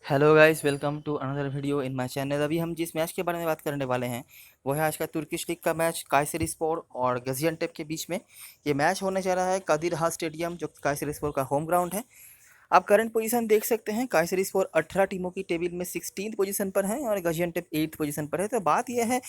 Hello guys, welcome to another video in my channel. अभी हम जिस मैच के बारे में बात करने वाले हैं वो है आज का तुर्किश लीग का मैच कायसेरीस्पोर और गाजियान्टेप के बीच में। ये मैच होने जा रहा है कादिर हाल स्टेडियम, जो कायसेरीस्पोर का होम ग्राउंड है। आप करंट पोजीशन देख सकते हैं, कायसेरीस्पोर 18 टीमों की टेबल में 16th पोजीशन पर है और गाजियान्टेप 8th पोजीशन पर है। तो बात यह है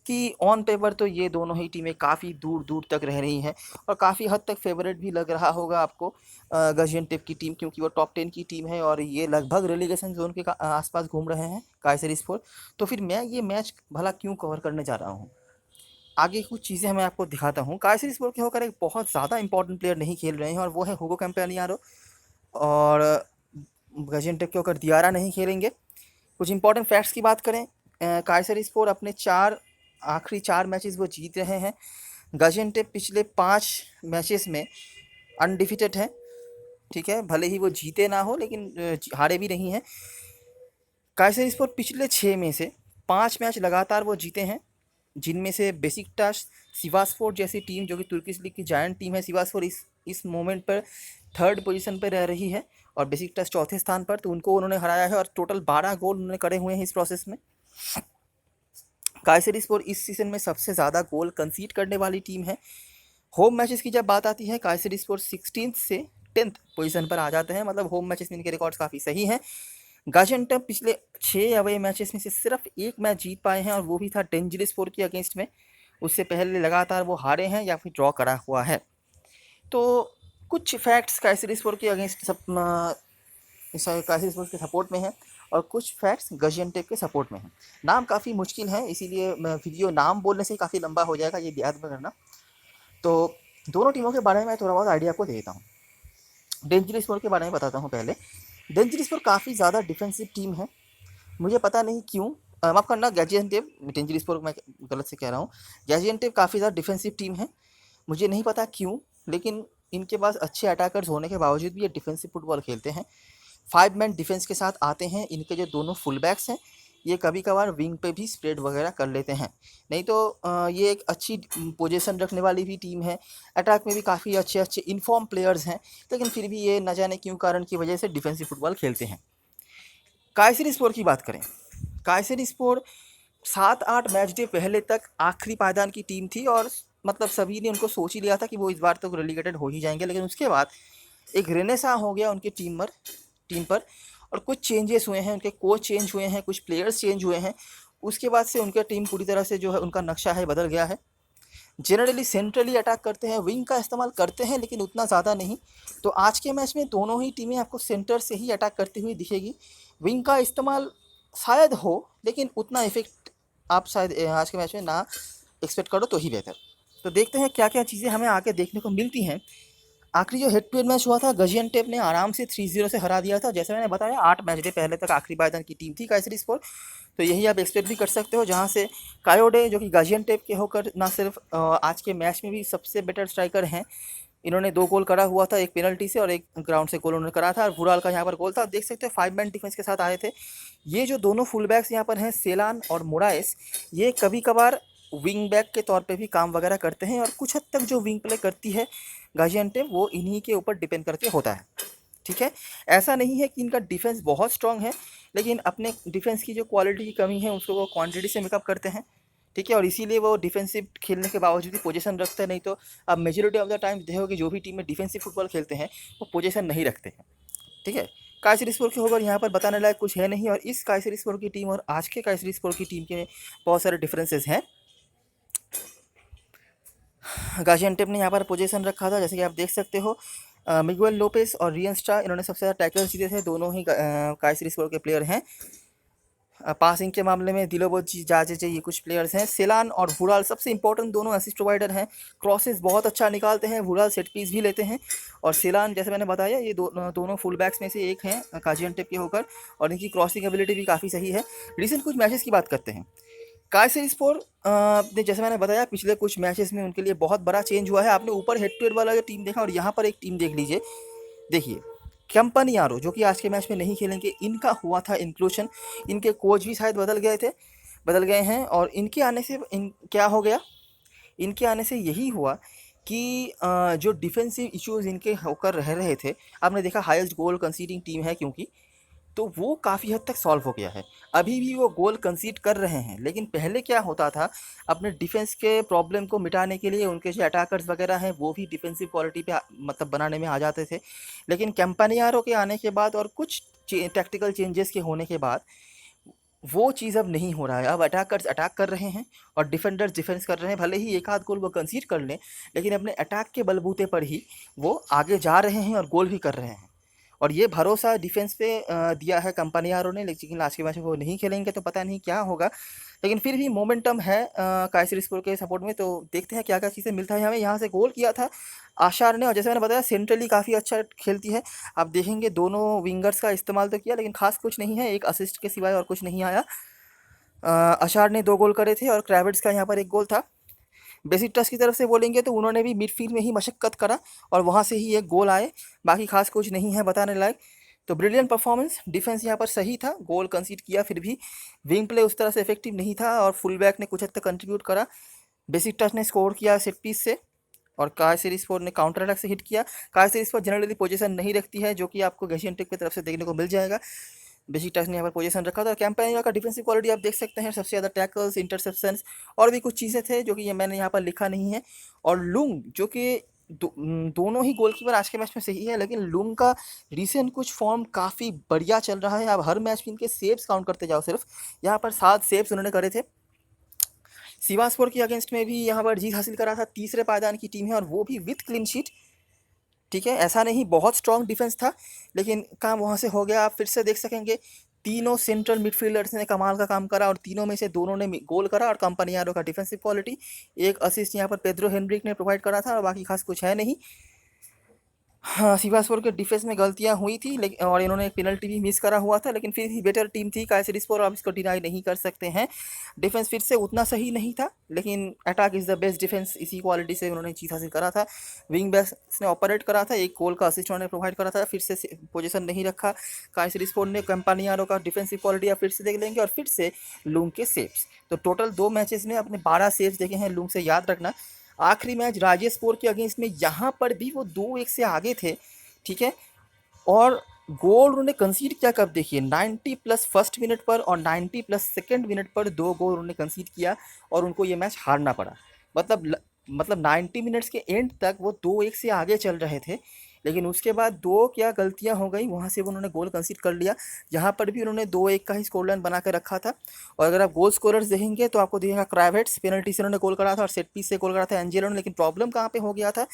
कि ऑन पेपर तो ये दोनों ही टीमें काफ़ी दूर दूर तक रह रही हैं और काफ़ी हद तक फेवरेट भी लग रहा होगा आपको गाजियान्टेप की टीम, क्योंकि वो टॉप 10 की टीम है और ये लगभग रेलीगेशन जोन के आसपास घूम रहे हैं कायसेरीस्पोर। तो फिर मैं ये मैच भला क्यों कवर करने जा रहा हूँ, आगे कुछ चीज़ें मैं आपको दिखाता हूँ। कायसेरीस्पोर के होकर एक बहुत ज़्यादा इंपॉर्टेंट प्लेयर नहीं खेल रहे हैं और वो है हुगो कैम्पेनियारो, और गाजियान्टेप के होकर दियारा नहीं खेलेंगे। कुछ इंपॉर्टेंट फैक्ट्स की बात करें, कायसेरीस्पोर अपने आखिरी चार मैचेस वो जीत रहे हैं। गाजियान्टेप पिछले 5 मैचेस में अनडिफिटेड है। ठीक है, भले ही वो जीते ना हो लेकिन हारे भी नहीं हैं। कायसेरीस्पोर पिछले 6 में से 5 मैच लगातार वो जीते हैं, जिनमें से बेसिकटास सिवास्पोर जैसी टीम, जो कि तुर्किश लीग की जायंट टीम है, सिवास्पोर इस मोमेंट पर 3rd पोजीशन पर रह रही है और बेसिकटास चौथे स्थान पर। तो उनको उन्होंने हराया है और टोटल 12 गोल उन्होंने करे हुए हैं इस प्रोसेस में। कायसेरीस्पोर इस सीज़न में सबसे ज़्यादा गोल कंसीड करने वाली टीम है। होम मैचेस की जब बात आती है, कायसेरीस्पोर 16th से 10th पोजीशन पर आ जाते हैं, मतलब होम मैचेस में इनके रिकॉर्ड्स काफ़ी सही हैं। गाजियान्टेप पिछले 6 अवे मैचेस में से सिर्फ एक मैच जीत पाए हैं और वो भी था डेंजलिस्पोर के अगेंस्ट में। उससे पहले लगातार वो हारे हैं या फिर ड्रॉ करा हुआ है। तो कुछ फैक्ट्स कायसेरीस्पोर के अगेंस्ट कायसेरीस्पोर के सपोर्ट में हैं और कुछ फैक्ट्स गाजियान्टेप के सपोर्ट में हैं। नाम काफ़ी मुश्किल है, इसीलिए वीडियो नाम बोलने से काफ़ी लंबा हो जाएगा, ये याद करना। तो दोनों टीमों के बारे में मैं थोड़ा बहुत आइडिया आपको दे देता हूँ। डेंजलिस्पोर के बारे में बताता हूँ पहले। डेंजलिस्पोर काफ़ी ज़्यादा डिफेंसिव टीम है। मुझे पता नहीं क्यों, माफ़ करना, गाजियान्टेप, डेंजलिस्पोर मैं गलत से कह रहा हूँ। गाजियान्टेप काफ़ी ज़्यादा डिफेंसिव टीम है, मुझे नहीं पता क्यों, लेकिन इनके पास अच्छे अटैकर्स होने के बावजूद भी ये डिफेंसिव फुटबॉल खेलते हैं। 5 मैन डिफेंस के साथ आते हैं। इनके जो दोनों फुल बैक्स हैं, ये कभी कभार विंग पे भी स्प्रेड वगैरह कर लेते हैं। नहीं तो ये एक अच्छी पोजीशन रखने वाली भी टीम है। अटैक में भी काफ़ी अच्छे अच्छे इनफॉर्म प्लेयर्स हैं, लेकिन फिर भी ये न जाने क्यों कारण की वजह से डिफेंसिव फुटबॉल खेलते हैं। कायसेरीस्पोर की बात करें, कायसेरीस्पोर 7-8 मैच डे पहले तक आखिरी पायदान की टीम थी और मतलब सभी ने उनको सोच ही लिया था कि वो इस बार तो रेलीगेटेड हो ही जाएंगे। लेकिन उसके बाद एक रेनेसा हो गया उनकी टीम पर और कुछ चेंजेस हुए हैं, उनके कोच चेंज हुए हैं, कुछ प्लेयर्स चेंज हुए हैं। उसके बाद से उनका टीम पूरी तरह से जो है उनका नक्शा है बदल गया है। जनरली सेंट्रली अटैक करते हैं, विंग का इस्तेमाल करते हैं लेकिन उतना ज़्यादा नहीं। तो आज के मैच में दोनों ही टीमें आपको सेंटर से ही अटैक करती हुई दिखेगी। विंग का इस्तेमाल शायद हो, लेकिन उतना इफेक्ट आप शायद आज के मैच में ना एक्सपेक्ट करो तो ही बेहतर। तो देखते हैं क्या क्या चीज़ें हमें आगे देखने को मिलती हैं। आखिरी जो हेड टू हेड मैच हुआ था, गाजियान्टेप ने आराम से 3-0 से हरा दिया था। जैसे मैंने बताया, 8 मैच डे पहले तक आखिरी पायदान की टीम थी कायसेरीस्पोर। तो यही आप एक्सपेक्ट भी कर सकते हो, जहां से कायोडे, जो कि गाजियान्टेप के होकर ना सिर्फ आज के मैच में भी सबसे बेटर स्ट्राइकर हैं, इन्होंने 2 गोल करा हुआ था, एक पेनल्टी से और एक ग्राउंड से गोल उन्होंने करा था। और वुराल का यहाँ पर गोल था। देख सकते हो 5 मैन डिफेंस के साथ आए थे। ये जो दोनों फुल बैक्स यहाँ पर हैं, सेलान और मोराइस, ये कभी कभार विंग बैक के तौर पे भी काम वगैरह करते हैं और कुछ हद तक जो विंग प्ले करती है गाजियान्टेप, वो इन्हीं के ऊपर डिपेंड करके होता है। ठीक है, ऐसा नहीं है कि इनका डिफेंस बहुत स्ट्रांग है, लेकिन अपने डिफेंस की जो क्वालिटी की कमी है उसको वो क्वांटिटी से मेकअप करते हैं। ठीक है, और इसीलिए वो डिफेंसिव खेलने के बावजूद भी पोजीशन रखते हैं। नहीं तो अब मेजोरिटी ऑफ द टाइम देखोगे जो भी टीमें डिफेंसिव फुटबॉल खेलते हैं वो पोजीशन नहीं रखते हैं। ठीक है, कायसेरीस्पोर के होकर यहाँ पर बताने लायक कुछ है नहीं, और इस कायसेरीस्पोर की टीम और आज के कायसेरीस्पोर की टीम के बहुत सारे डिफरेंसेस हैं। गाजियान्टेप ने यहाँ पर पोजीशन रखा था, जैसे कि आप देख सकते हो। मिगुएल लोपेस और रियन स्ट्रा, इन्होंने सबसे ज़्यादा टैकल्स जीते थे, दोनों ही कायसेरीस्पोर के प्लेयर हैं। पासिंग के मामले में दिलोबोच जाजेचे, ये कुछ प्लेयर्स हैं। सेलान और वुराल सबसे इंपॉर्टेंट दोनों असिस्ट प्रोवाइडर हैं। क्रॉसेस बहुत अच्छा निकालते हैं, वुराल सेट पीस भी लेते हैं। और सेलान, जैसे मैंने बताया, ये दोनों फुल बैक्स में से एक हैं गाजियान्टेप के होकर, और इनकी क्रॉसिंग एबिलिटी भी काफ़ी सही है। रिसेंट कुछ मैचेस की बात करते हैं। कायसेरीस्पोर ने, जैसे मैंने बताया, पिछले कुछ मैचेस में उनके लिए बहुत बड़ा चेंज हुआ है। आपने ऊपर हेड टू हेड वाला जो टीम देखा और यहाँ पर एक टीम देख लीजिए। देखिए, कैम्पनियारो, जो कि आज के मैच में नहीं खेलेंगे, इनका हुआ था इंक्लूशन। इनके कोच भी शायद बदल गए हैं, और इनके आने से क्या हो गया, इनके आने से यही हुआ कि जो डिफेंसिव इश्यूज इनके होकर रह रहे थे, आपने देखा हाईएस्ट गोल कंसीडिंग टीम है, क्योंकि तो वो काफ़ी हद तक सॉल्व हो गया है। अभी भी वो गोल कंसीड कर रहे हैं, लेकिन पहले क्या होता था, अपने डिफेंस के प्रॉब्लम को मिटाने के लिए उनके जो अटैकर्स वगैरह हैं वो भी डिफेंसिव क्वालिटी पे मतलब बनाने में आ जाते थे। लेकिन कैम्पनियारो के आने के बाद और कुछ टैक्टिकल चेंजेस के होने के बाद वो चीज़ अब नहीं हो रहा है। अब अटैकर्स अटैक कर रहे हैं और डिफेंडर्स डिफेंस कर रहे हैं। भले ही एक आध गोल वो कंसीड कर लें, लेकिन अपने अटैक के बलबूते पर ही वो आगे जा रहे हैं और गोल भी कर रहे हैं। और ये भरोसा डिफेंस पे दिया है कंपनियारों ने, लेकिन लास्ट के मैच में वो नहीं खेलेंगे तो पता नहीं क्या होगा। लेकिन फिर भी मोमेंटम है कायसरीस्पोर के सपोर्ट में, तो देखते हैं क्या क्या चीज़ें मिलता है हमें। यहाँ से गोल किया था आशार ने, और जैसे मैंने बताया सेंट्रली काफ़ी अच्छा खेलती है। आप देखेंगे दोनों विंगर्स का इस्तेमाल तो किया, लेकिन खास कुछ नहीं है, एक असिस्ट के सिवाय और कुछ नहीं आया। अशार ने 2 गोल करे थे और क्रेविट्स का यहाँ पर 1 गोल था। बेसिकटस की तरफ से बोलेंगे तो उन्होंने भी मिडफील्ड में ही मशक्कत करा और वहाँ से ही 1 गोल आए, बाकी खास कुछ नहीं है बताने लायक। तो ब्रिलियंट परफॉर्मेंस, डिफेंस यहाँ पर सही था, गोल कंसीड किया फिर भी विंग प्ले उस तरह से इफेक्टिव नहीं था और फुल बैक ने कुछ हद तक कंट्रीब्यूट करा। बेसिकटस ने स्कोर किया सेट पीस से और कायसेरीस्पोर ने काउंटर अटैक से हिट किया। कायसेरीस्पोर जनरली पोजीशन नहीं रखती है, जो कि आपको गाजियान्टेप की तरफ से देखने को मिल जाएगा। बेसिकटस ने यहाँ पर पोजीशन रखा था। कैंपेनिया का डिफेंसिव क्वालिटी आप देख सकते हैं, सबसे ज़्यादा टैकल्स, इंटरसेप्शंस और भी कुछ चीज़ें थे जो कि ये मैंने यहाँ पर लिखा नहीं है। और लुंग जो कि दोनों ही गोलकीपर आज के मैच में सही है, लेकिन लुंग का रिसेंट कुछ फॉर्म काफ़ी बढ़िया चल रहा है। आप हर मैच में इनके सेव्स काउंट करते जाओ, सिर्फ यहाँ पर 7 सेव्स उन्होंने करे थे। सिवास्पोर के अगेंस्ट में भी यहाँ पर जीत हासिल करा था, तीसरे पायदान की टीम है और वो भी विथ क्लीन शीट। ठीक है, ऐसा नहीं बहुत स्ट्रॉन्ग डिफेंस था, लेकिन काम वहाँ से हो गया। आप फिर से देख सकेंगे तीनों सेंट्रल मिडफील्डर्स ने कमाल का काम करा और तीनों में से दोनों ने गोल करा। और कंपनियारो का डिफेंसिव क्वालिटी, 1 असिस्ट यहाँ पर पेड्रो हेनरिक ने प्रोवाइड करा था और बाकी खास कुछ है नहीं। हाँ, सिवास्पोर के डिफेंस में गलतियां हुई थी, लेकिन और इन्होंने एक पेनल्टी भी मिस करा हुआ था, लेकिन फिर भी बेटर टीम थी कायसेरीस्पोर, आप इसको डिनाई नहीं कर सकते हैं। डिफेंस फिर से उतना सही नहीं था, लेकिन attack is the best defence, इसी क्वालिटी से उन्होंने जीत हासिल करा था। विंग बैक्स ने ऑपरेट करा था, 1 गोल का असिस्ट उन्होंने प्रोवाइड करा था, फिर से पोजीशन नहीं रखा कायसेरीस्पोर ने। कंपानियारो का डिफेंसिव क्वालिटी आप फिर से देख लेंगे और फिर से लुंग के सेव्स। तो टोटल 2 मैचेस में अपने 12 सेव्स देखे हैं लुंग से, याद रखना। आखिरी मैच राजेस्पोर के अगेंस्ट में यहाँ पर भी वो 2-1 से आगे थे, ठीक है। और गोल उन्होंने कंसीड किया कब, देखिए 90 प्लस फर्स्ट मिनट पर और 90 प्लस सेकंड मिनट पर 2 गोल उन्होंने कंसीड किया और उनको ये मैच हारना पड़ा। मतलब 90 मिनट्स के एंड तक वो 2-1 से आगे चल रहे थे, लेकिन उसके बाद 2 क्या गलतियां हो गई, वहाँ से वो उन्होंने गोल कंसीड कर लिया। यहाँ पर भी उन्होंने 2-1 का ही स्कोर लाइन बना के रखा था। और अगर आप गोल स्कोरर्स देखेंगे तो आपको दिखेगा क्रावेट्स पेनल्टी से उन्होंने गोल करा था और सेट पीस से गोल करा था एंजेलो ने। लेकिन प्रॉब्लम कहाँ पे हो गया था,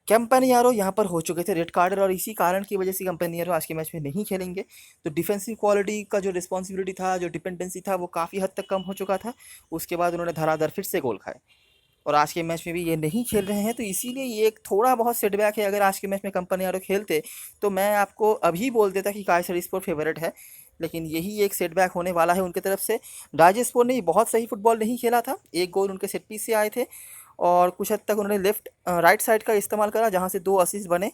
कैम्पेनियारो यहाँ पर हो चुके थे रेड कार्डर और इसी कारण की वजह से कैम्पेनियारो आज के मैच में नहीं खेलेंगे। तो डिफेंसिव क्वालिटी का जो रिस्पॉन्सिबिलिटी था, जो डिपेंडेंसी था, वो काफ़ी हद तक कम हो चुका था। उसके बाद उन्होंने धराधर फिर से गोल खाए और आज के मैच में भी ये नहीं खेल रहे हैं, तो इसीलिए ये एक थोड़ा बहुत सेटबैक है। अगर आज के मैच में कंपनियारो खेलते तो मैं आपको अभी बोल देता कि कायसरीस्पोर फेवरेट है, लेकिन यही एक सेटबैक होने वाला है उनकी तरफ से। राजेस्पोर ने बहुत सही फुटबॉल नहीं खेला था, 1 गोल उनके सेट पीस से आए थे और कुछ हद तक उन्होंने राइट साइड का इस्तेमाल करा जहाँ से 2 असिस्ट बने।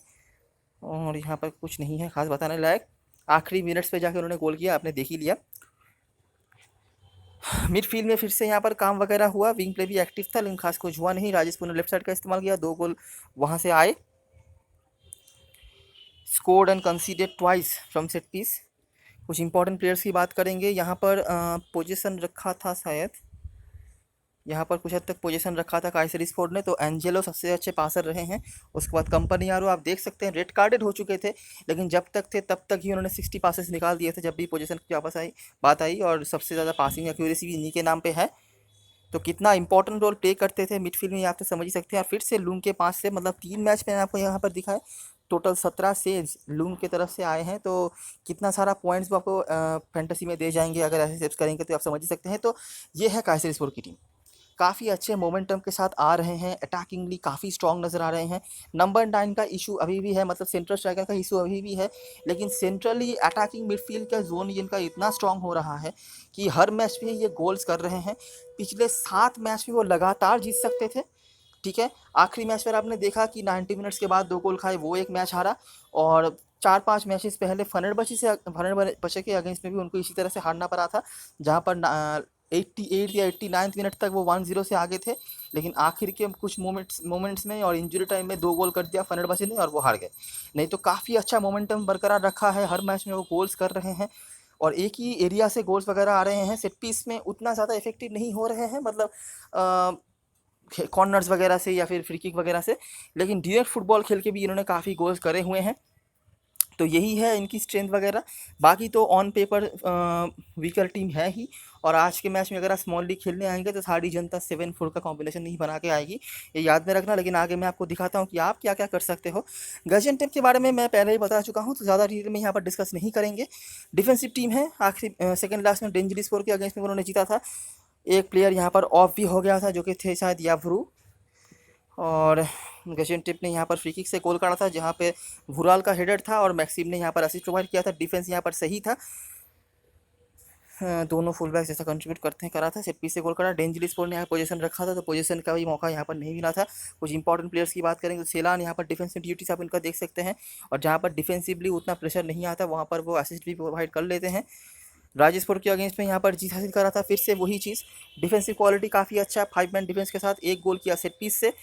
और यहाँ पर कुछ नहीं है खास बताने लायक, आखिरी मिनट्स पे जाकर उन्होंने गोल किया, आपने देख ही लिया। मिडफील्ड में फिर से यहाँ पर काम वगैरह हुआ, विंग प्ले भी एक्टिव था, लेकिन खास कुछ हुआ नहीं। राजेस्पोर ने लेफ्ट साइड का इस्तेमाल किया, 2 गोल वहाँ से आए। Scored and conceded twice from set piece. कुछ इंपॉर्टेंट प्लेयर्स की बात करेंगे, यहाँ पर पोजीशन रखा था शायद, यहाँ पर कुछ हद तक पोजीशन रखा था कायसरीस्पोर ने, तो एंजेलो सबसे अच्छे पासर रहे हैं। उसके बाद कंपनियारो आप देख सकते हैं रेड कार्डेड हो चुके थे, लेकिन जब तक थे तब तक ही उन्होंने 60 पासेस निकाल दिए थे जब भी पोजीशन की वापस आई बात आई, और सबसे ज़्यादा पासिंग एक्यूरेसी भी इन्हीं के नाम पे है। तो कितना इंपॉर्टेंट रोल प्ले करते थे मिडफील्ड में, आप तो समझ ही सकते हैं। और फिर से लुंग के 5 से मतलब 3 मैच में आपको यहाँ पर दिखा है, टोटल 17 सेव्स लुंग की तरफ से आए हैं। तो कितना सारा पॉइंट्स वो आपको फैंटेसी में दे जाएंगे अगर ऐसे सेव्स करेंगे, तो आप समझ ही सकते हैं। तो ये है कायसरीस्पोर की टीम, काफ़ी अच्छे मोमेंटम के साथ आ रहे हैं, अटैकिंगली काफ़ी स्ट्रॉन्ग नज़र आ रहे हैं। नंबर 9 का इशू अभी भी है, मतलब सेंट्रल स्ट्राइकर का इशू अभी भी है, लेकिन सेंट्रली अटैकिंग मिडफील्ड का जोन इनका इतना स्ट्रॉन्ग हो रहा है कि हर मैच में ये गोल्स कर रहे हैं। पिछले 7 मैच में वो लगातार जीत सकते थे, ठीक है। आखिरी मैच पर आपने देखा कि 90 मिनट्स के बाद 2 गोल खाए, वो एक मैच हारा। और 4-5 मैचेस पहले फनेरबची के अगेंस्ट में भी उनको इसी तरह से हारना पड़ा था, जहाँ पर 88 या 89 मिनट तक वो 1-0 से आगे थे, लेकिन आखिर के कुछ मोमेंट्स में और इंजरी टाइम में 2 गोल कर दिया फेनेrbahce ने और वो हार गए। नहीं तो काफ़ी अच्छा मोमेंटम बरकरार रखा है, हर मैच में वो गोल्स कर रहे हैं और एक ही एरिया से गोल्स वगैरह आ रहे हैं। सेट पीस में उतना ज़्यादा इफेक्टिव नहीं हो रहे हैं, मतलब कॉर्नर्स वगैरह से या फिर फ्री किक वगैरह से, लेकिन डायरेक्ट फुटबॉल खेल के भी इन्होंने काफ़ी गोल्स करे हुए हैं। तो यही है इनकी स्ट्रेंथ वगैरह। बाकी तो ऑन पेपर वीकर टीम है ही, और आज के मैच में अगर आप स्मॉल लीग खेलने आएंगे तो सारी जनता 7-4 का कॉम्बिनेशन नहीं बना के आएगी, ये याद में रखना। लेकिन आगे मैं आपको दिखाता हूँ कि आप क्या क्या कर सकते हो। गाजियान्टेप के बारे में मैं पहले ही बता चुका हूँ, तो ज़्यादा डिटेल में यहाँ पर डिस्कस नहीं करेंगे। डिफेंसिव टीम है, आखिरी सेकंड लास्ट में डेंजरस्पोर के अगेंस्ट में उन्होंने जीता था। एक प्लेयर यहाँ पर ऑफ भी हो गया था, जो कि थे शायद यावरू, और गाजियान्टेप ने यहाँ पर फ्री किक से गोल काटा था, जहाँ पे वुराल का हेडर था और मैक्सिम ने यहाँ पर असिस्ट प्रोवाइड किया था। डिफेंस यहाँ पर सही था, दोनों फुल बैक जैसा कंट्रीब्यूट करते हैं करा था। सेट पीस से गोल करा। डेंजरस्पोर ने यहाँ पोजीशन रखा था, तो पोजीशन का भी मौका यहाँ पर नहीं मिला था। कुछ इंपॉर्टेंट प्लेयर्स की बात करेंगे तो सेलान यहाँ पर डिफेंसिव ड्यूटीज आप इनका देख सकते हैं, और जहाँ पर डिफेंसिवली उतना प्रेशर नहीं आता वहाँ पर वो असिस्ट भी प्रोवाइड कर लेते हैं। राजस्थान के अगेंस्ट में यहाँ पर जीत हासिल करा था, फिर से वही चीज़। डिफेंसिव क्वालिटी काफ़ी अच्छा, 5 मैन डिफेंस के साथ एक गोल किया सेट पीस से,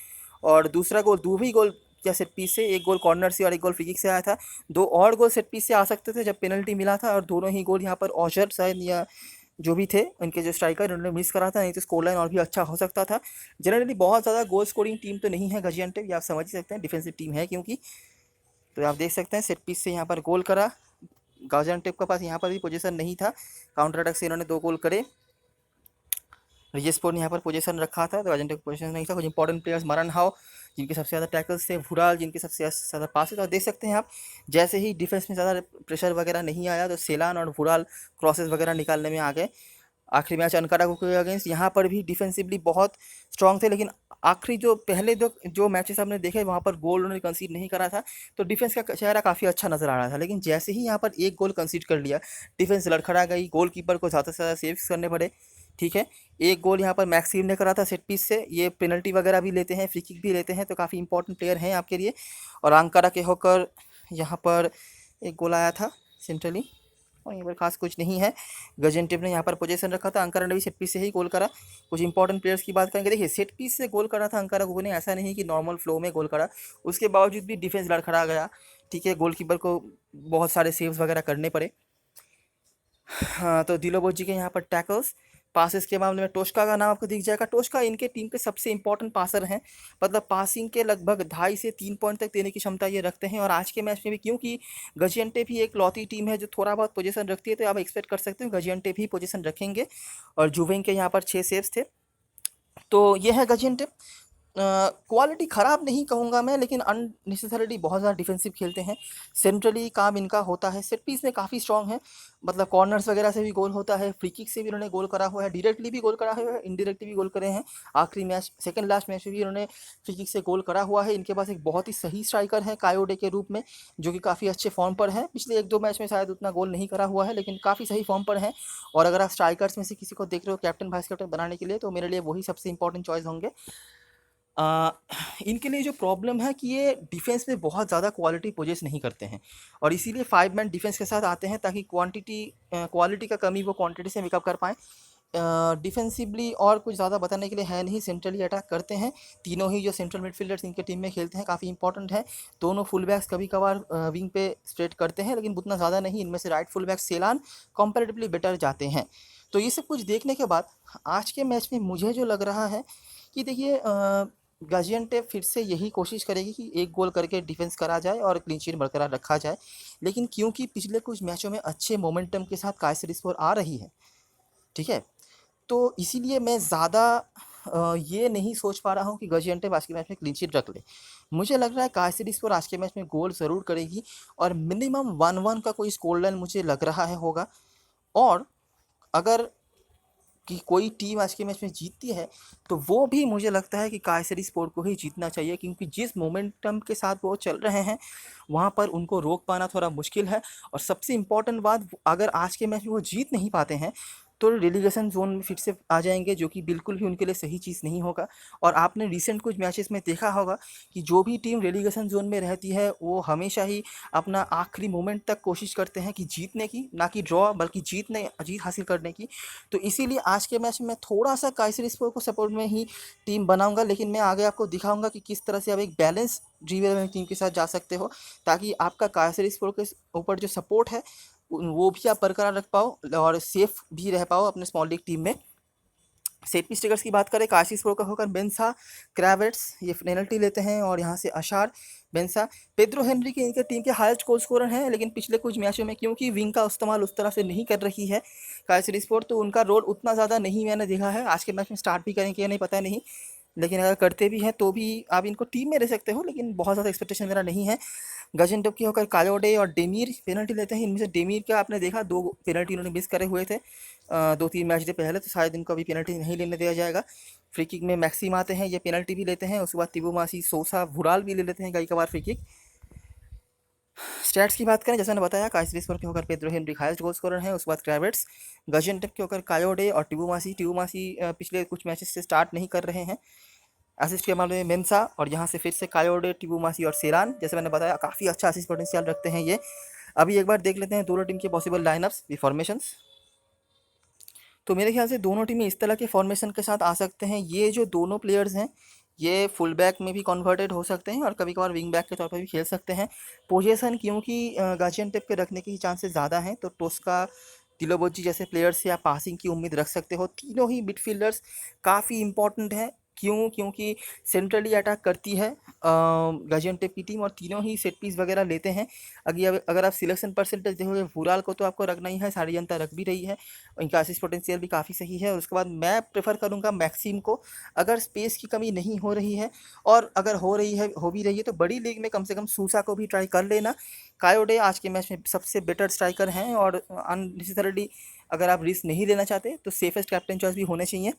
और दूसरा गोल भी गोल किया सेट पीस से। एक गोल कॉर्नर से और एक गोल फ्री किक से आया था। 2 और गोल सेट पीस से आ सकते थे जब पेनल्टी मिला था, और दोनों ही गोल यहाँ पर औशर शायद या जो भी थे उनके जो स्ट्राइकर उन्होंने मिस करा था, नहीं तो स्कोर लाइन और भी अच्छा हो सकता था। जनरली बहुत ज़्यादा गोल स्कोरिंग टीम तो नहीं है गाजियान्टेप, ये आप समझ ही सकते हैं, डिफेंसिव टीम है क्योंकि। तो आप देख सकते हैं सेट पीस से यहाँ पर गोल करा। गाजियान्टेप के पास यहाँ पर भी पोजीशन नहीं था, काउंटर अटैक से इन्होंने 2 गोल करे। रिजेस्पोर ने यहाँ पर पोजीशन रखा था, तो गाजियान्टेप पोजीशन नहीं था। कुछ इंपॉर्टेंट प्लेयर्स मरन हाउ जिनके सबसे ज़्यादा टैकल्स थे, वुराल जिनके सबसे ज़्यादा पासेस, और देख सकते हैं आप जैसे ही डिफेंस में ज़्यादा प्रेशर वगैरह नहीं आया तो सेलान और वुराल क्रॉसेस वगैरह निकालने में आ गए। आखिरी मैच अनकारा के अगेंस्ट यहाँ पर भी डिफेंसिवली बहुत स्ट्रॉन्ग थे, लेकिन आखिरी जो पहले जो मैचेस हमने देखे वहाँ पर गोल उन्होंने कंसीड नहीं करा था, तो डिफेंस का चेहरा काफ़ी अच्छा नज़र आ रहा था। लेकिन जैसे ही यहाँ पर एक गोल कंसीड कर लिया, डिफेंस लड़खड़ा गई, गोलकीपर को ज़्यादा से ज़्यादा सेव्स करने पड़े। ठीक है, एक गोल यहाँ पर मैक्सिम ने करा था सेट पीस से, ये पेनल्टी वगैरह भी लेते हैं, फ्री किक भी लेते हैं, तो काफ़ी इंपॉर्टेंट प्लेयर हैं आपके लिए। और अंकारा के होकर यहाँ पर एक गोल आया था सेंट्रली, और यहाँ पर खास कुछ नहीं है। गाजियान्टेप ने यहाँ पर पोजीशन रखा था, अंकारा ने भी सेट पीस से ही गोल करा। कुछ इंपॉर्टेंट प्लेयर्स की बात करेंगे, देखिए सेट पीस से गोल करा था अंकारा ने, ऐसा नहीं कि नॉर्मल फ्लो में गोल करा, उसके बावजूद भी डिफेंस लड़खड़ा गया। ठीक है, गोलकीपर को बहुत सारे सेव्स वगैरह करने पड़े। हाँ, तो दिलोबोजी के यहाँ पर टैकल्स, पासेस के मामले में टोश्का का नाम आपको दिख जाएगा। टोश्का इनके टीम के सबसे इंपॉर्टेंट पासर हैं, मतलब पासिंग के लगभग 2.5 से 3 पॉइंट तक देने की क्षमता ये रखते हैं। और आज के मैच में भी, क्योंकि गाजियान्टेप भी एक लौती टीम है जो थोड़ा बहुत पोजीशन रखती है, तो आप एक्सपेक्ट कर सकते हो गाजियान्टेप ही पोजीशन रखेंगे। और जुवेंग के यहाँ पर 6 सेव्स थे। तो ये है गाजियान्टेप। क्वालिटी ख़राब नहीं कहूँगा मैं, लेकिन अननेसेसरीली बहुत ज़्यादा डिफेंसिव खेलते हैं। सेंट्रली काम इनका होता है, सेट पीस में काफ़ी स्ट्रॉन्ग है, मतलब कॉर्नर्स वगैरह से भी गोल होता है, फ्री किक से भी उन्होंने गोल करा हुआ है, डायरेक्टली भी गोल करा हुआ है, इनडायरेक्टली भी गोल करे हैं। आखिरी मैच सेकंड लास्ट मैच में भी इन्होंने फ्री किक से गोल करा हुआ है। इनके पास एक बहुत ही सही स्ट्राइकर है कायोडे के रूप में, जो कि काफ़ी अच्छे फॉर्म पर है। पिछले 1-2 मैच में शायद उतना गोल नहीं करा हुआ है, लेकिन काफ़ी सही फॉर्म पर है। और अगर आप स्ट्राइकर्स में से किसी को देख रहे हो कैप्टन वाइस कैप्टन बनाने के लिए, तो मेरे लिए वही सबसे इंपॉर्टेंट चॉइस होंगे। अ, इनके लिए जो प्रॉब्लम है कि ये डिफेंस में बहुत ज़्यादा क्वालिटी पोजेस नहीं करते हैं, और इसीलिए 5 मैन डिफेंस के साथ आते हैं, ताकि क्वालिटी का कमी वो क्वांटिटी से मेकअप कर पाएँ। डिफेंसिवली और कुछ ज़्यादा बताने के लिए है नहीं, सेंट्रली अटैक करते हैं। तीनों ही जो सेंट्रल मिडफील्डर्स इनके टीम में खेलते हैं काफ़ी इंपॉर्टेंट है। दोनों फुल बैक्स कभी कभार विंग पे स्प्रेड करते हैं, लेकिन उतना ज़्यादा नहीं। इनमें से राइट फुल बैक सेलान कंपैरेटिवली बेटर जाते हैं। तो ये सब कुछ देखने के बाद आज के मैच में मुझे जो लग रहा है कि देखिए, गाजियान्टेप फिर से यही कोशिश करेगी कि एक गोल करके डिफेंस करा जाए और क्लीन शीट बरकरार रखा जाए। लेकिन क्योंकि पिछले कुछ मैचों में अच्छे मोमेंटम के साथ कायसरीस्पोर आ रही है, ठीक है, तो इसीलिए मैं ज़्यादा ये नहीं सोच पा रहा हूँ कि गाजियान्टेप आज के मैच में क्लीन शीट रख ले। मुझे लग रहा है कायसरीस्पोर आज के मैच में गोल ज़रूर करेगी, और मिनिमम 1-1 का कोई स्कोर लाइन मुझे लग रहा है होगा। और अगर कि कोई टीम आज के मैच में जीतती है, तो वो भी मुझे लगता है कि कायसरीस्पोर को ही जीतना चाहिए, क्योंकि जिस मोमेंटम के साथ वो चल रहे हैं वहाँ पर उनको रोक पाना थोड़ा मुश्किल है। और सबसे इम्पोर्टेंट बात, अगर आज के मैच में वो जीत नहीं पाते हैं, तो रेलीगेशन जोन में फिर से आ जाएंगे, जो कि बिल्कुल भी उनके लिए सही चीज़ नहीं होगा। और आपने रिसेंट कुछ मैचेस में देखा होगा कि जो भी टीम रेलीगेशन जोन में रहती है वो हमेशा ही अपना आखिरी मोमेंट तक कोशिश करते हैं कि जीतने की, ना कि ड्रॉ, बल्कि जीत हासिल करने की। तो इसीलिए आज के मैच में मैं थोड़ा सा काइसेरिस्पर को सपोर्ट में ही टीम बनाऊंगा, लेकिन मैं आगे आपको दिखाऊंगा कि किस तरह से आप एक बैलेंस ड्रीम टीम के साथ जा सकते हो, ताकि आपका काइसेरिस्पर के ऊपर जो सपोर्ट है वो भी आप बरकरार रख पाओ और सेफ भी रह पाओ अपने स्मॉल लीग टीम में। सेट पीस ट्रिगर्स की बात करें, काशिस प्रो का होकर बेंसा, क्रावेट्स ये पेनल्टी लेते हैं, और यहाँ से अशार, बेंसा, पेड्रो हेनरी के इनके टीम के हाईएस्ट गोल स्कोरर हैं। लेकिन पिछले कुछ मैचों में क्योंकि विंग का इस्तेमाल उस तरह से नहीं कर रही है काशिस स्पोर्ट, तो उनका रोल उतना ज़्यादा नहीं मैंने देखा है। आज के मैच में स्टार्ट भी करेंगे या नहीं पता नहीं, लेकिन अगर करते भी हैं तो भी आप इनको टीम में रह सकते हो, लेकिन बहुत ज़्यादा एक्सपेक्टेशन मेरा नहीं है। गाजियान्टेप की होकर कायोडे और डेमीर पेनल्टी लेते हैं। इनमें से डेमीर का आपने देखा 2 पेनल्टी इन्होंने मिस करे हुए थे 2-3 मैच से पहले, तो शायद इनको अभी पेनल्टी नहीं लेने दिया जाएगा। फ्री किक में मैक्सिम आते हैं, ये पेनल्टी भी लेते हैं। उसके बाद तिबुमासी, सोसा, वुराल भी ले लेते हैं कई कबार फ्री किक। स्टैट्स की बात करें, जैसे मैंने बताया, काइसरिस्पर के होकर Pedro Henry highest goal scorer हैं। उसके बाद क्रावेट्स, गाजियान्टेप के होकर कायोडे और टिबुमासी पिछले कुछ मैचेस से स्टार्ट नहीं कर रहे हैं। असिस्ट के मामले में मेंसा, और यहाँ से फिर से कायोडे, टिबुमासी और सेरान, जैसे मैंने बताया काफ़ी अच्छा असिस्ट पोटेंशियल रखते हैं ये। अभी एक बार देख लेते हैं दोनों टीम के पॉसिबल लाइनअप्स, भी फॉर्मेशंस। तो मेरे ख्याल से दोनों टीमें इस तरह के फॉर्मेशन के साथ आ सकते हैं। ये जो दोनों प्लेयर्स हैं ये फुल बैक में भी कन्वर्टेड हो सकते हैं और कभी कभार विंग बैक के तौर पर भी खेल सकते हैं। पोजीशन क्योंकि गाजियान्टेप के रखने के चांसेस ज़्यादा हैं, तो टोस्का, दिलोबोजी जैसे प्लेयर्स से आप पासिंग की उम्मीद रख सकते हो। तीनों ही मिडफील्डर्स काफ़ी इंपॉर्टेंट हैं। क्योंकि सेंट्रली अटैक करती है गाजियान्टेप की टीम, और तीनों ही सेट पीस वगैरह लेते हैं। अगर आप सिलेक्शन परसेंटेज देखोगे, वुराल को तो आपको रखना ही है, सारी जनता रख भी रही है, इनका असिस्ट पोटेंशियल भी काफ़ी सही है। और उसके बाद मैं प्रेफर करूँगा मैक्सिम को, अगर स्पेस की कमी नहीं हो रही है, और अगर हो भी रही है तो बड़ी लीग में कम से कम सूसा को भी ट्राई कर लेना। कायोडे आज के मैच में सबसे बेटर स्ट्राइकर हैं, और अननेसेसरली अगर आप रिस्क नहीं लेना चाहते तो सेफेस्ट कैप्टन चॉइस भी होने चाहिए।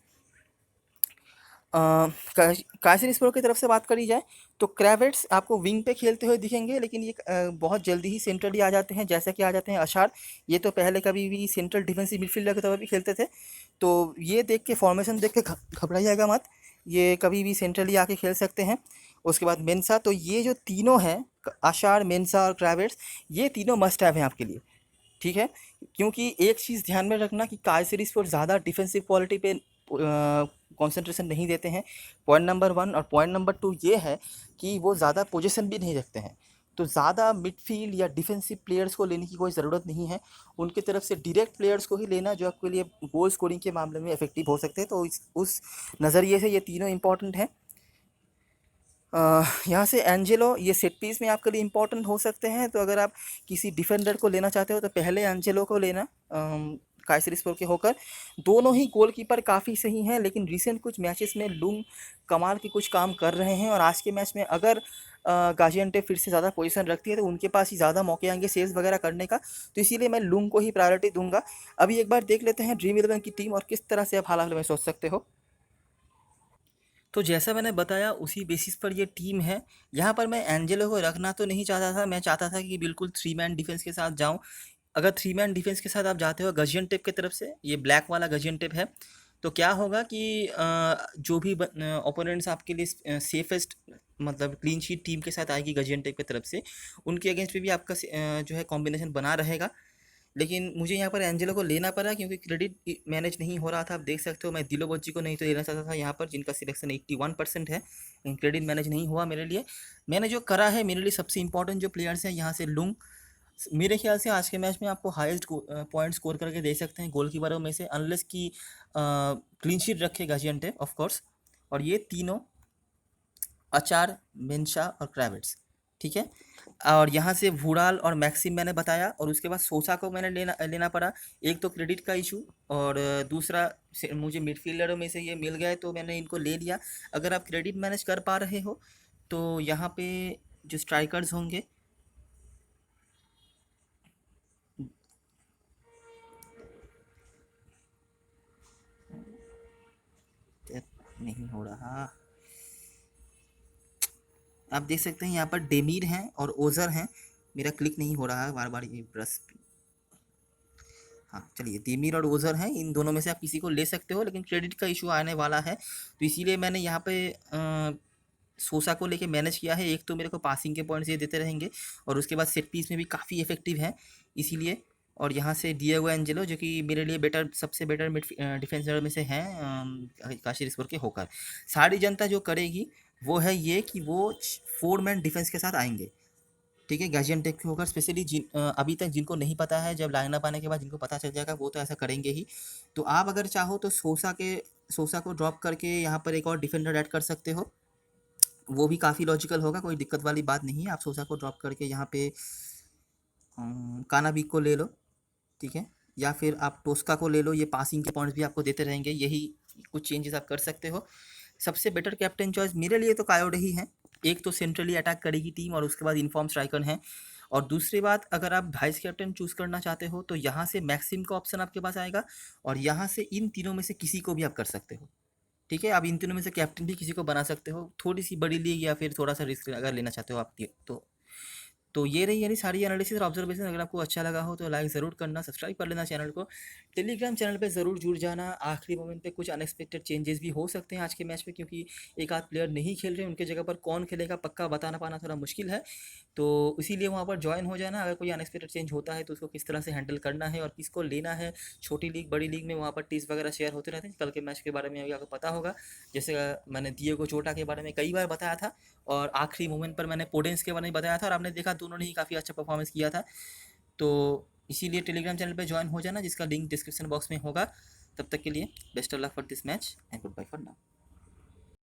काइसेरिस्पर की तरफ से बात करी जाए तो क्रावेट्स आपको विंग पे खेलते हुए दिखेंगे, लेकिन ये बहुत जल्दी ही सेंट्रली आ जाते हैं, जैसे कि आ जाते हैं अशार। ये तो पहले कभी भी सेंट्रल डिफेंसिव मिडफील्डर के तौर पर भी खेलते थे, तो ये देख के फॉर्मेशन देख के घबराइएगा मत, ये कभी भी सेंट्रली आके खेल सकते हैं। उसके बाद मेंसा, तो ये जो तीनों हैं, अशार, मेंसा और क्रावेट्स, ये तीनों मस्ट हैव हैं आपके लिए, ठीक है। क्योंकि एक चीज़ ध्यान में रखना कि काइसेरिस्पर ज़्यादा डिफेंसिव क्वालिटी पे कंसंट्रेशन नहीं देते हैं, पॉइंट नंबर 1। और पॉइंट नंबर 2 ये है कि वो ज़्यादा पोजीशन भी नहीं रखते हैं, तो ज़्यादा मिडफील्ड या डिफेंसिव प्लेयर्स को लेने की कोई ज़रूरत नहीं है। उनकी तरफ से डायरेक्ट प्लेयर्स को ही लेना जो आपके लिए गोल स्कोरिंग के मामले में इफेक्टिव हो सकते हैं। तो उस नज़रिए से ये तीनों इंपॉर्टेंट हैं। यहाँ से एंजेलो, ये सेट पीस में आपके लिए इंपॉर्टेंट हो सकते हैं, तो अगर आप किसी डिफेंडर को लेना चाहते हो तो पहले एंजेलो को लेना काइसेरिस्पर के होकर। दोनों ही गोलकीपर काफ़ी सही हैं, लेकिन रिसेंट कुछ मैचेस में लुंग कमाल के कुछ काम कर रहे हैं, और आज के मैच में अगर गाजियान्टेप फिर से ज़्यादा पोजीशन रखती है तो उनके पास ही ज़्यादा मौके आएंगे सेव्स वगैरह करने का, तो इसीलिए मैं लुंग को ही प्रायोरिटी दूंगा। अभी एक बार देख लेते हैं ड्रीम 11 की टीम और किस तरह से आप हाल में सोच सकते हो। तो जैसा मैंने बताया उसी बेसिस पर ये टीम है। यहाँ पर मैं एंजेलो को रखना तो नहीं चाहता था, मैं चाहता था कि बिल्कुल 3 मैन डिफेंस के साथ जाऊँ। अगर 3 मैन डिफेंस के साथ आप जाते हो गाजियान्टेप की तरफ से, ये ब्लैक वाला गाजियान्टेप है, तो क्या होगा कि जो भी ओपोनेंट्स आपके लिए सेफेस्ट, मतलब क्लीन शीट टीम के साथ आएगी गाजियान्टेप की तरफ से, उनके अगेंस्ट में भी आपका जो है कॉम्बिनेशन बना रहेगा। लेकिन मुझे यहाँ पर एंजेलो को लेना पड़ा क्योंकि क्रेडिट मैनेज नहीं हो रहा था। आप देख सकते हो, मैं दिलोबोची को नहीं तो लेना चाहता था यहाँ पर, जिनका सिलेक्शन 81% है, लेकिन क्रेडिट मैनेज नहीं हुआ मेरे लिए। मैंने जो करा है, मेरे लिए सबसे इंपॉर्टेंट जो प्लेयर्स हैं यहाँ से लुंग, मेरे ख्याल से आज के मैच में आपको हाईएस्ट पॉइंट स्कोर करके दे सकते हैं गोलकीपरों में से, अनलेस की क्लीन शीट रखे गाजियान्टेप ऑफ कोर्स। और ये तीनों, अचार, मेंशा और क्राविट्स, ठीक है। और यहाँ से वुडाल और मैक्सिम मैंने बताया, और उसके बाद सोसा को मैंने लेना लेना पड़ा। एक तो क्रेडिट का इशू, और दूसरा मुझे मिडफील्डरों में से ये मिल गए तो मैंने इनको ले लिया। अगर आप क्रेडिट मैनेज कर पा रहे हो तो यहाँ पे जो स्ट्राइकर्स होंगे, नहीं हो रहा, आप देख सकते हैं यहाँ पर डेमीर हैं और ओजर हैं। मेरा क्लिक नहीं हो रहा है बार बार, ये ब्रश हाँ, चलिए तिमिर और ओज़र हैं, इन दोनों में से आप किसी को ले सकते हो, लेकिन क्रेडिट का इशू आने वाला है, तो इसीलिए मैंने यहाँ पे सोसा को लेके मैनेज किया है। एक तो मेरे को पासिंग के पॉइंट्स ये देते रहेंगे और उसके बाद सेट पीस में भी काफ़ी इफेक्टिव है, इसीलिए। और यहाँ से डिएगो एंजेलो जो कि मेरे लिए बेटर, सबसे बेटर मिड डिफेंसर में से हैं, काशीर के होकर। सारी जनता जो करेगी वो है ये कि वो 4 मैन डिफेंस के साथ आएंगे, ठीक है, गाजियनटेप के होकर। स्पेशली अभी तक जिनको नहीं पता है, जब लाइनअप आने के बाद जिनको पता चल जाएगा वो तो ऐसा करेंगे ही। तो आप अगर चाहो तो सोसा को ड्रॉप करके यहाँ पर एक और डिफेंडर ऐड कर सकते हो, वो भी काफ़ी लॉजिकल होगा, कोई दिक्कत वाली बात नहीं है। आप सोसा को ड्रॉप करके यहाँ पे कानाबिक को ले लो, ठीक है, या फिर आप टोस्का को ले लो, ये पासिंग के पॉइंट्स भी आपको देते रहेंगे। यही कुछ चेंजेस आप कर सकते हो। सबसे बेटर कैप्टन चॉइस मेरे लिए तो कायोडे ही है। एक तो सेंट्रली अटैक करेगी टीम और उसके बाद इनफॉर्म स्ट्राइकर हैं। और दूसरी बात, अगर आप वाइस कैप्टन चूज़ करना चाहते हो तो यहाँ से मैक्सिम का ऑप्शन आपके पास आएगा और यहाँ से इन तीनों में से किसी को भी आप कर सकते हो, ठीक है। आप इन तीनों में से कैप्टन भी किसी को बना सकते हो, थोड़ी सी बड़ी लीग या फिर थोड़ा सा रिस्क अगर लेना चाहते हो आप तो ये रही यानी सारी एनालिसिस और ऑब्जर्वेशन। अगर आपको अच्छा लगा हो तो लाइक ज़रूर करना, सब्सक्राइब कर लेना चैनल को, टेलीग्राम चैनल पे ज़रूर जुड़ जाना। आखिरी मोमेंट पे कुछ अनएक्सपेक्टेड चेंजेस भी हो सकते हैं आज के मैच में, क्योंकि एक आध प्लेयर नहीं खेल रहे, उनके जगह पर कौन खेलेगा पक्का बताना पाना थोड़ा मुश्किल है। तो इसीलिए वहाँ पर ज्वाइन हो जाना। अगर कोई अनएक्सपेक्टेड चेंज होता है तो उसको किस तरह से हैंडल करना है और किसको लेना है, छोटी लीग बड़ी लीग में वहाँ पर टिप्स वगैरह शेयर होते रहते हैं। कल के मैच के बारे में अभी आपको पता होगा, जैसे मैंने डिएगो जोटा के बारे में कई बार बताया था और आखिरी मोमेंट पर मैंने पोडेंस के बारे में बताया था और आपने देखा दोनों ने ही काफ़ी अच्छा परफॉर्मेंस किया था। तो इसीलिए टेलीग्राम चैनल पे ज्वाइन हो जाना, जिसका लिंक डिस्क्रिप्शन बॉक्स में होगा। तब तक के लिए best of luck for this match and goodbye for now.